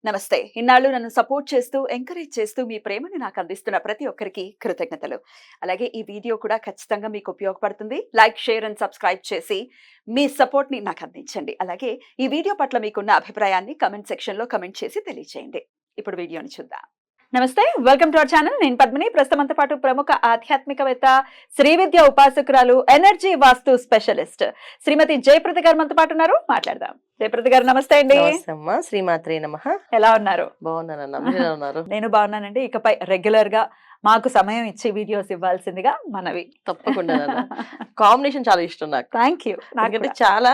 నమస్తే. ఇన్నాళ్ళు నన్ను సపోర్ట్ చేస్తూ, ఎంకరేజ్ చేస్తూ మీ ప్రేమని నాకు అందిస్తున్న ప్రతి ఒక్కరికి కృతజ్ఞతలు. అలాగే ఈ వీడియో కూడా ఖచ్చితంగా మీకు ఉపయోగపడుతుంది. లైక్, షేర్ అండ్ సబ్స్క్రైబ్ చేసి మీ సపోర్ట్‌ని నాకు అందించండి. అలాగే ఈ వీడియో పట్ల మీకున్న అభిప్రాయాన్ని కామెంట్ సెక్షన్‌లో కామెంట్ చేసి తెలియజేయండి. ఇప్పుడు వీడియోని చూద్దాం. నమస్తే. Welcome to our channel. నేను పద్మిని. ప్రస్తుతం మనతో పాటు ప్రముఖ ఆధ్యాత్మికవేత్త, శ్రీ విద్య ఉపాసకురాలు, ఎనర్జీ వాస్తు స్పెషలిస్ట్ శ్రీమతి జయప్రద గారు మనతో పాటు ఉన్నారు. మాట్లాడదాం. జయప్రద గారు నమస్తే అండి. నమస్తే అమ్మా. శ్రీమాత్రే నమః. ఎలా ఉన్నారు? బాగున్నానన్నా. మీరు ఎలా ఉన్నారు? నేను బాగున్నానండి. ఇకపై రెగ్యులర్ గా మాకు సమయం ఇచ్చి వీడియోస్ ఇవ్వాల్సిందిగా మనవి. తప్పకుండా కాంబినేషన్ చాలా ఇష్టం నాకు. Thank you. ఎందుకంటే చాలా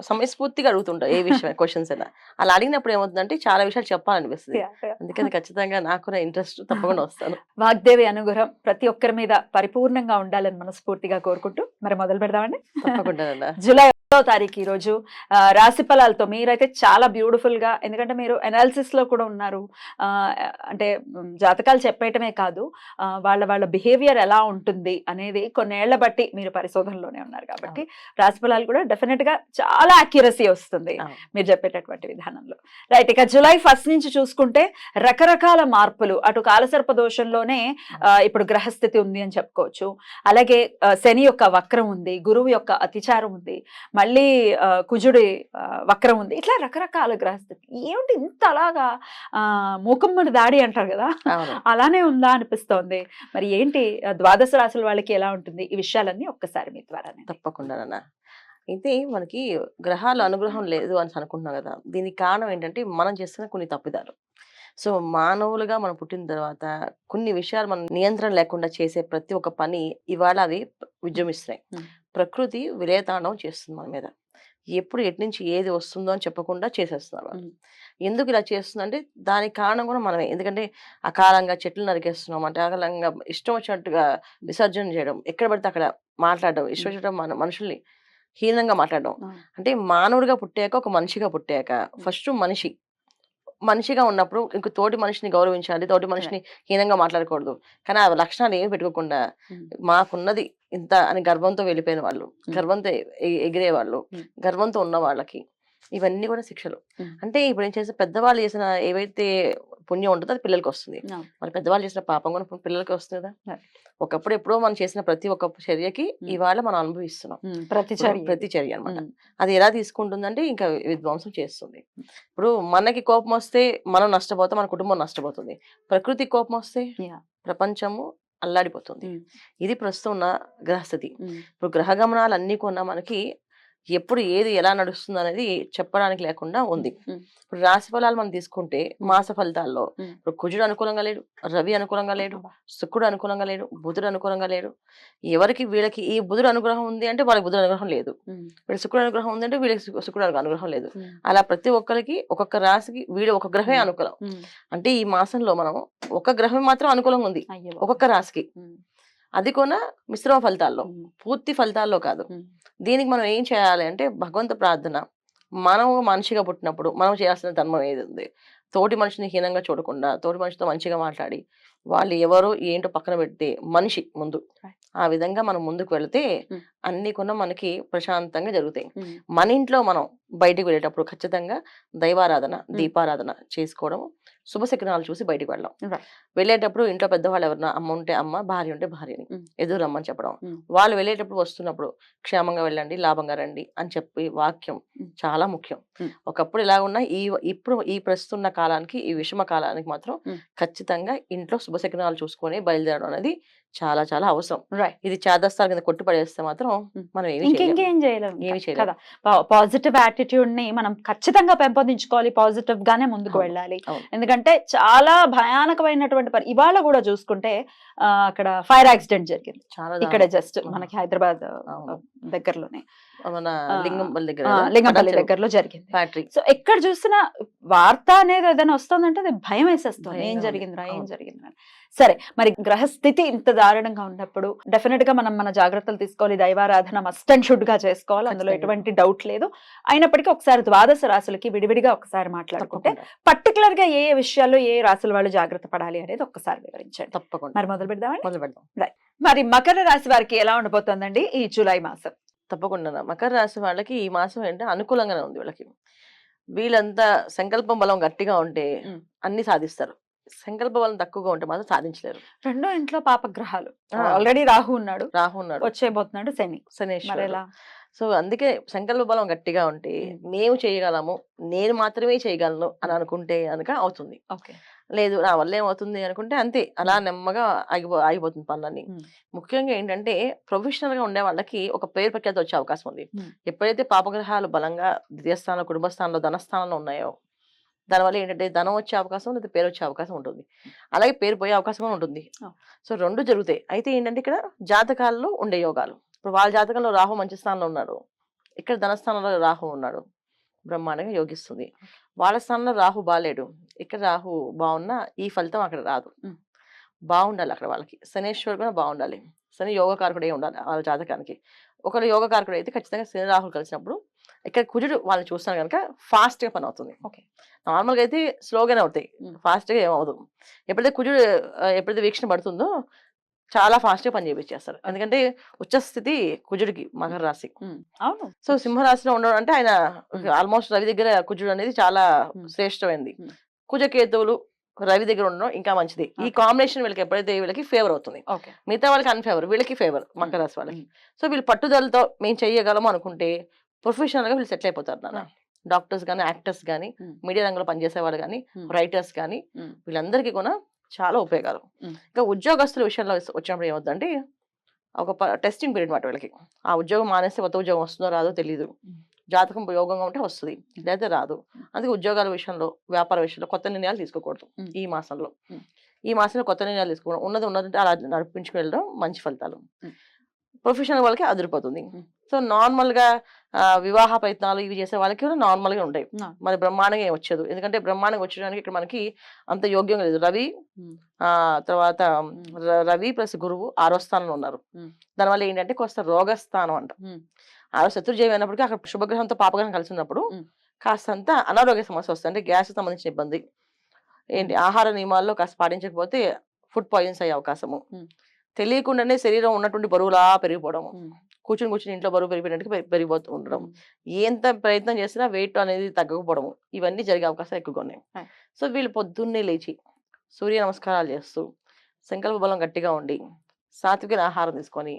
సమయస్ఫూర్తిగా అడుగుతుంటా ఏ విషయం క్వశ్చన్స్ అయినా. అలా అడిగినప్పుడు ఏమవుతుందంటే చాలా విషయాలు చెప్పాలనిపిస్తుంది. అందుకని ఖచ్చితంగా నాకు కూడా ఇంట్రెస్ట్ తప్పకుండా వస్తాను. వాగ్దేవి అనుగ్రహం ప్రతి ఒక్కరి మీద పరిపూర్ణంగా ఉండాలని మనస్ఫూర్తిగా కోరుకుంటూ మరి మొదలు పెడదామండి. తప్పకుండా. జూలై 1వ తారీఖు ఈ రోజు రాశి ఫలాలతో మీరైతే చాలా బ్యూటిఫుల్ గా, ఎందుకంటే మీరు అనాలిసిస్ లో కూడా ఉన్నారు. అంటే జాతకాలు చెప్పేయటమే కాదు, వాళ్ళ బిహేవియర్ ఎలా ఉంటుంది అనేది కొన్నేళ్ల బట్టి మీరు పరిశోధనలోనే ఉన్నారు కాబట్టి రాశి ఫలాలు కూడా డెఫినెట్ గా చాలా అక్యురసీ వస్తుంది మీరు చెప్పేటటువంటి విధానంలో. రైట్. ఇక జూలై 1 నుంచి చూసుకుంటే రకరకాల మార్పులు, అటు కాలసర్ప దోషంలోనే ఇప్పుడు గ్రహస్థితి ఉంది అని చెప్పుకోవచ్చు. అలాగే శని యొక్క వక్రం ఉంది, గురువు యొక్క అతిచారం ఉంది, మళ్ళీ కుజుడి వక్రం ఉంది. ఇట్లా రకరకాల గ్రహస్థితి. ఏమిటి ఇంత అలాగా మూకమ్మడి దాడి అంటారు కదా, అలానే ఉందా అనిపిస్తోంది. మరి ఏంటి ద్వాదశ రాశుల వాళ్ళకి ఎలా ఉంటుంది? ఈ విషయాలన్నీ ఒక్కసారి మీ ద్వారా. తప్పకుండా. అయితే మనకి గ్రహాల అనుగ్రహం లేదు అని అనుకుంటున్నాం కదా. దీనికి కారణం ఏంటంటే మనం చేస్తున్న కొన్ని తప్పిదాలు. సో మానవులుగా మనం పుట్టిన తర్వాత కొన్ని విషయాలు మనం నియంత్రణ లేకుండా చేసే ప్రతి ఒక్క పని ఇవాళ అవి విజృంభిస్తున్నాయి. ప్రకృతి విలయతాండవం చేస్తుంది మన మీద. ఎప్పుడు ఎటు నుంచి ఏది వస్తుందో అని చెప్పకుండా చేసేస్తున్నారు వాళ్ళు. ఎందుకు ఇలా చేస్తుందంటే దానికి కారణం కూడా మనమే. ఎందుకంటే అకాలంగా చెట్లు నరికేస్తున్నాం, అంటే అకాలంగా ఇష్టం వచ్చినట్టుగా విసర్జన చేయడం, ఎక్కడ పడితే అక్కడ మాట్లాడడం, ఇష్టం వచ్చినట్టు మన మనుషుల్ని హీనంగా మాట్లాడడం. అంటే మానవుడిగా పుట్టాక, ఒక మనిషిగా పుట్టాక ఫస్ట్ మనిషిగా ఉన్నప్పుడు ఇంక తోటి మనిషిని గౌరవించాలి, తోటి మనిషిని హీనంగా మాట్లాడకూడదు. కానీ ఆ లక్షణాలు ఏమి పెట్టుకోకుండా మాకున్నది ఇంత అని గర్వంతో వెళ్ళిపోయిన వాళ్ళు, గర్వంతో ఎగిరే వాళ్ళు, గర్వంతో ఉన్న వాళ్ళకి ఇవన్నీ కూడా శిక్షలు. అంటే ఇప్పుడు ఏం చేస్తే పెద్దవాళ్ళు చేసిన ఏవైతే పుణ్యం ఉంటుందో అది పిల్లలకి వస్తుంది. మరి పెద్దవాళ్ళు చేసిన పాపం కూడా పిల్లలకి వస్తుంది కదా. ఒకప్పుడు ఎప్పుడో మనం చేసిన ప్రతి ఒక్క చర్యకి ఇవాళ మనం అనుభవిస్తున్నాం. ప్రతి చర్య అనమాట. అది ఎలా తీసుకుంటుందంటే ఇంకా విధ్వంసం చేస్తుంది. ఇప్పుడు మనకి కోపం వస్తే మనం నష్టపోతాం, మన కుటుంబం నష్టపోతుంది. ప్రకృతి కోపం వస్తే ప్రపంచము అల్లాడిపోతుంది. ఇది ప్రస్తుతం ఉన్న గ్రహస్థితి. ఇప్పుడు గ్రహ గమనాలు అన్ని కొన్నా మనకి ఎప్పుడు ఏది ఎలా నడుస్తుంది అనేది చెప్పడానికి లేకుండా ఉంది. ఇప్పుడు రాశి ఫలాలు మనం తీసుకుంటే మాస ఫలితాల్లో ఇప్పుడు కుజుడు అనుకూలంగా లేడు, రవి అనుకూలంగా లేడు, శుక్రుడు అనుకూలంగా లేడు, బుధుడు అనుకూలంగా లేడు. ఎవరికి వీళ్ళకి ఈ బుధుడు అనుగ్రహం ఉంది అంటే వాళ్ళకి బుధుడు అనుగ్రహం లేదు, వీళ్ళకి శుక్రుడు అనుగ్రహం ఉంది అంటే వీళ్ళకి శుక్రుడు అనుగ్రహం లేదు. అలా ప్రతి ఒక్కరికి ఒక్కొక్క రాశికి వీడు ఒక గ్రహమే అనుకూలం. అంటే ఈ మాసంలో మనం ఒక గ్రహం మాత్రం అనుకూలంగా ఉంది ఒక్కొక్క రాశికి. అది కూడా మిశ్రమ ఫలితాల్లో, పూర్తి ఫలితాల్లో కాదు. దీనికి మనం ఏం చేయాలి అంటే భగవంత ప్రార్థన. మనం మనిషిగా పుట్టినప్పుడు మనం చేయాల్సిన ధర్మం ఏది ఉంది, తోటి మనిషిని హీనంగా చూడకుండా తోటి మనిషితో మంచిగా మాట్లాడి వాళ్ళు ఎవరో ఏంటో పక్కన పెడితే మనిషి ముందు ఆ విధంగా మనం ముందుకు వెళితే అన్ని కూడా మనకి ప్రశాంతంగా జరుగుతాయి. మన ఇంట్లో మనం బయటికి వెళ్ళేటప్పుడు ఖచ్చితంగా దైవారాధన, దీపారాధన చేసుకోవడం, శుభశకునాలు చూసి బయటికి వెళ్ళడం. వెళ్ళేటప్పుడు ఇంట్లో పెద్దవాళ్ళు ఎవరన్నా అమ్మ ఉంటే అమ్మ, భార్య ఉంటే భార్యని ఎదురు రమ్మని చెప్పడం. వాళ్ళు వెళ్ళేటప్పుడు వస్తున్నప్పుడు క్షేమంగా వెళ్ళండి, లాభంగా రండి అని చెప్పి వాక్యం చాలా ముఖ్యం. ఒకప్పుడు ఇలా ఉన్న ఇప్పుడు ఈ ప్రస్తున్న కాలానికి, ఈ విషమ కాలానికి మాత్రం ఖచ్చితంగా ఇంట్లో శుభశకునాలు చూసుకొని బయలుదేరడం అనేది చాలా చాలా అవసరం. ఇది చేదస్తాల కింద కొట్టి పడేస్తే మాత్రం మనం ఇంకేం చేయలేము. పాజిటివ్ యాటిట్యూడ్ ని మనం ఖచ్చితంగా పెంపొందించుకోవాలి, పాజిటివ్ గానే ముందుకు వెళ్ళాలి. ఎందుకంటే చాలా భయానకమైనటువంటి ఇవాళ కూడా చూసుకుంటే అక్కడ ఫైర్ యాక్సిడెంట్ జరిగింది ఇక్కడ జస్ట్ మనకి హైదరాబాద్ దగ్గరలోనే, లింగంపల్లి దగ్గరలో జరిగింది. సో ఎక్కడ చూసినా వార్త అనేది ఏదైనా వస్తుందంటే అది భయం వేసేస్తుంది, ఏం జరిగిందిరా. సరే, మరి గ్రహస్థితి ఇంత దారుణంగా ఉన్నప్పుడు డెఫినెట్ గా మనం మన జాగ్రత్తలు తీసుకోవాలి, దైవారాధన మస్ట్ అండ్ షుడ్ గా చేసుకోవాలి, అందులో ఎటువంటి డౌట్ లేదు. అయినప్పటికీ ఒకసారి ద్వాదశ రాశులకి విడివిడిగా ఒకసారి మాట్లాడుకుంటే పర్టికులర్ గా ఏ విషయాల్లో ఏ రాశుల వాళ్ళు జాగ్రత్త పడాలి అనేది ఒక్కసారి వివరించండి. తప్పకుండా. మరి మొదలు పెడదాం. మరి మకర రాశి వారికి ఎలా ఉండబోతోందండి ఈ జూలై మాసం? తప్పకుండా. మకర రాశి వాళ్ళకి ఈ మాసం ఏంటంటే అనుకూలంగానే ఉంది. వీళ్ళకి వీళ్ళంతా సంకల్పం బలం గట్టిగా ఉంటే ఉమ్. అన్ని సాధిస్తారు. సంకల్ప బలం తక్కువగా ఉంటే మాత్రం సాధించలేరు. రెండో ఇంట్లో పాపగ్రహాలు, ఆ! ఆల్రెడీ రాహు ఉన్నాడు, రాహు ఉన్నాడు, వచ్చేయబోతున్నాడు శని, శనేశ్వరుడు. మరెలా? సో, అందుకే సంకల్ప బలం గట్టిగా ఉంటే ఉమ్. మేము చేయగలము, నేను మాత్రమే చేయగలను అని అనుకుంటే గనక అవుతుంది. ఓకే. లేదు నా వల్ల ఏమవుతుంది అనుకుంటే అంతే. అలా ఉమ్. నెమ్మగా ఆగిపోతుంది పనులన్నీ. ఉమ్. ముఖ్యంగా ఏంటంటే ప్రొఫెషనల్‌గా ఉండే వాళ్ళకి ఒక పేరు ప్రఖ్యాతి వచ్చే అవకాశం ఉంది. ఉమ్. ఎప్పుడైతే పాపగ్రహాలు బలంగా ద్వితీయ స్థానంలో, కుటుంబ స్థానంలో, ధనస్థానంలో ఉన్నాయో దానివల్ల ఏంటంటే ధనం వచ్చే అవకాశం లేదా పేరు వచ్చే అవకాశం ఉంటుంది. అలాగే పేరు పోయే అవకాశం కూడా ఉంటుంది. ఆ. సో 2 జరుగుతాయి. అయితే ఏంటంటే ఇక్కడ జాతకాల్లో ఉండే యోగాలు. ఇప్పుడు వాళ్ళ జాతకంలో రాహు మంచి స్థానంలో ఉన్నాడు. ఇక్కడ ధనస్థానంలో రాహు ఉన్నాడు. బ్రహ్మాండంగా యోగిస్తుంది. వాళ్ళ స్థానంలో రాహు బాలేడు. ఇక్కడ రాహు బావున్నా ఈ ఫలితం అక్కడ రాదు. ఉమ్. బావుండాలి అక్కడ వాళ్ళకి. శనీశ్వరుడు కూడా బావుండాలి. శని యోగకారకుడే ఉండాలి వాళ్ళ జాతకానికి. ఒకళ్ళు యోగకారకుడు అయితే ఖచ్చితంగా శని రాహులు కలిసినప్పుడు ఇక్కడ కుజుడు వాళ్ళని చూస్తున్నారు గనుక ఫాస్ట్‌గా పనవుతుంది. ఓకే. నార్మల్‌గా అయితే స్లోగానే అవుతాయి. ఉమ్. ఫాస్ట్‌గా ఏమవ్వదు. ఎప్పుడైతే కుజుడు ఎప్పుడైతే వీక్షణ పడుతుందో చాలా ఫాస్ట్‌గా పని చేపిచ్చేస్తారు. ఎందుకంటే ఉచ్చ స్థితి కుజుడికి మకర రాశి. ఉమ్. అవును. సో సింహరాశిలో ఉండడం అంటే ఆయన ఉమ్. ఆల్మోస్ట్ రవి దగ్గర కుజుడు అనేది చాలా ఉమ్. శ్రేష్టమైనది. ఉమ్. కుజకేతువులు రవి దగ్గర ఉండడం ఇంకా మంచిది. ఈ ఓకే. కాంబినేషన్ వీళ్ళకి ఎప్పుడైతే వీళ్ళకి ఫేవర్ అవుతుంది. ఓకే. మిగతా వాళ్ళకి అన్‌ఫేవర్. వీళ్ళకి ఫేవర్ మకర రాశి వాళ్ళకి. సో వీళ్ళు పట్టుదలతో మేము చెయ్యగలము అనుకుంటే ప్రొఫెషనల్‌గా వీళ్ళు సెటిల్ అయిపోతారు నాన్న. రైట్. డాక్టర్స్ గాని, యాక్టర్స్ గాని, ఉమ్. మీడియా రంగంలో పనిచేసేవాళ్ళు గాని, ఉమ్. రైటర్స్ గాని ఉమ్. వీళ్ళందరికీ కూడా చాలా ఉపయోగాలు. ఉమ్. ఇంకా ఉద్యోగస్తుల విషయంలో వచ్చినప్పుడు ఏమవుద్దంటే ఒక టెస్టింగ్ పీరియడ్ మాట వీళ్ళకి. ఆ ఉద్యోగం మానేస్తే కొత్త ఉద్యోగం వస్తుందో రాదో తెలీదు. ఉమ్. జాతకం యోగంగా ఉంటే వస్తది. లేకపోతే రాదు. అందుకే ఉద్యోగాల విషయంలో, వ్యాపార విషయంలో కొత్త నిర్ణయాలు తీసుకోకూడదు ఉమ్. ఈ మాసంలో. ఉమ్. ఈ మాసంలో కొత్త నిర్ణయాలు తీసుకోవడం ఉన్నదంటే అలా నడిపించుకు వెళ్ళడం మంచి ఫలితాలు. ఉమ్. ప్రొఫెషనల్ వాళ్ళకి అదిరిపోతుంది. ఉమ్. సో నార్మల్‌గా వివాహ ప్రయత్నాలు ఇవి చేసే వాళ్ళకి కూడా నార్మల్‌గా ఉంటాయి. ఆ. మరి బ్రహ్మాండంగా ఏం వచ్చేదు. ఎందుకంటే బ్రహ్మాండంగా వచ్చేయడానికి ఇక్కడ మనకి అంత యోగ్యం లేదు. రవి ఉమ్. తర్వాత ఉమ్. రవి ప్లస్ గురువు 6వ స్థానంలో ఉన్నారు. ఉమ్. దానివల్ల ఏంటంటే కొంత రోగస్థానం అంట. ఉమ్. శత్రుజయం అయినప్పటికీ అక్కడ శుభగ్రహంతో పాపగ్రహం కలిసి ఉన్నప్పుడు ఉమ్. కాస్తంత అనారోగ్య సమస్య వస్తుంది. అంటే గ్యాస్ సంబంధించిన ఇబ్బంది. ఏంటి ఉమ్. ఆహార నియమాల్లో కాస్త పాటించకపోతే ఫుడ్ పాయిజన్స్ అయ్యే అవకాశము. ఉమ్. తెలియకుండానే శరీరం ఉన్నటువంటి బరువులా పెరిగిపోవడము. ఉమ్. కూర్చుని ఇంట్లో బరువు పెరిగిపోయినట్టుగా పెరిగిపోతూ ఉండడం. ఉమ్. ఎంత ప్రయత్నం చేసినా వెయిట్ అనేది తగ్గకపోవడము. ఇవన్నీ జరిగే అవకాశాలు ఎక్కువగా ఉన్నాయి. Right. సో వీళ్ళు పొద్దున్నే లేచి సూర్య నమస్కారాలు చేస్తూ సంకల్ప బలం గట్టిగా ఉండి సాత్విక ఆహారం తీసుకొని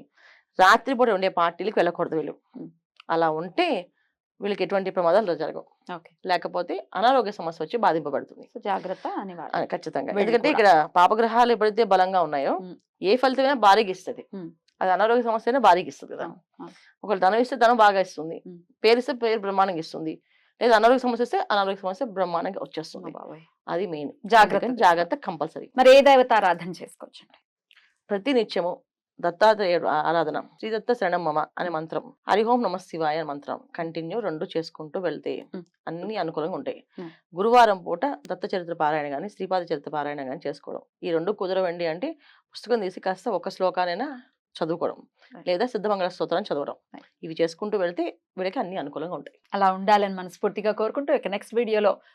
రాత్రిపూట ఉండే పార్టీలకు వెళ్ళకూడదు వీళ్ళు. ఉమ్. అలా ఉంటే వీళ్ళకి ఎటువంటి ప్రమాదాలు జరగవు. ఓకే. లేకపోతే అనారోగ్య సమస్య వచ్చి బాధింపబడుతుంది. సో జాగ్రత్త అనివార్యం. ఖచ్చితంగా. వీళ్ళు ఎందుకంటే కూడా. ఇక్కడ పాపగ్రహాలు ఎప్పుడైతే బలంగా ఉన్నాయో ఉమ్. ఏ ఫలితమైనా భారీగా ఇస్తది. ఉమ్. అది అనారోగ్య సమస్య అయినా భారీగా ఇస్తుంది కదా. అవును. అవును. ఒకవేళ ధనం ఇస్తే ధనం బాగా ఇస్తుంది. ఉమ్. పేరు ఇస్తే పేరు బ్రహ్మాండంగా ఇస్తుంది. లేదా అనారోగ్య సమస్య ఇస్తే అనారోగ్య సమస్య బ్రహ్మాండంగా వచ్చేస్తుంది. అమ్మ బాబోయ్. అది మెయిన్. జాగ్రత్త జాగ్రత్త కంపల్సరీ. మరి ఏ దేవతారాధన చేసుకోవచ్చండి? ప్రతి నిత్యము దత్తాత్రేయుడు ఆరాధన, శ్రీ దత్త శరణం మమ అనే మంత్రం, హరిహోం నమ శివాయ అనే మంత్రం కంటిన్యూ 2 చేసుకుంటూ వెళ్తే ఉమ్. అన్ని అనుకూలంగా ఉంటాయి. ఉమ్. గురువారం పూట దత్త చరిత్ర పారాయణ గాని, శ్రీపాద చరిత్ర పారాయణ గాని చేసుకోవడం. ఈ 2 కుదరవండి అంటే పుస్తకం తీసి కాస్త ఒక శ్లోకానైనా చదువుకోవడం, Right. లేదా సిద్ధమంగళ స్తోత్రం చదవడం. Right. ఇవి చేసుకుంటూ వెళ్తే వీళ్ళకి అన్ని అనుకూలంగా ఉంటాయి. అలా ఉండాలని మనస్ఫూర్తిగా కోరుకుంటూ ఇక నెక్స్ట్ వీడియోలో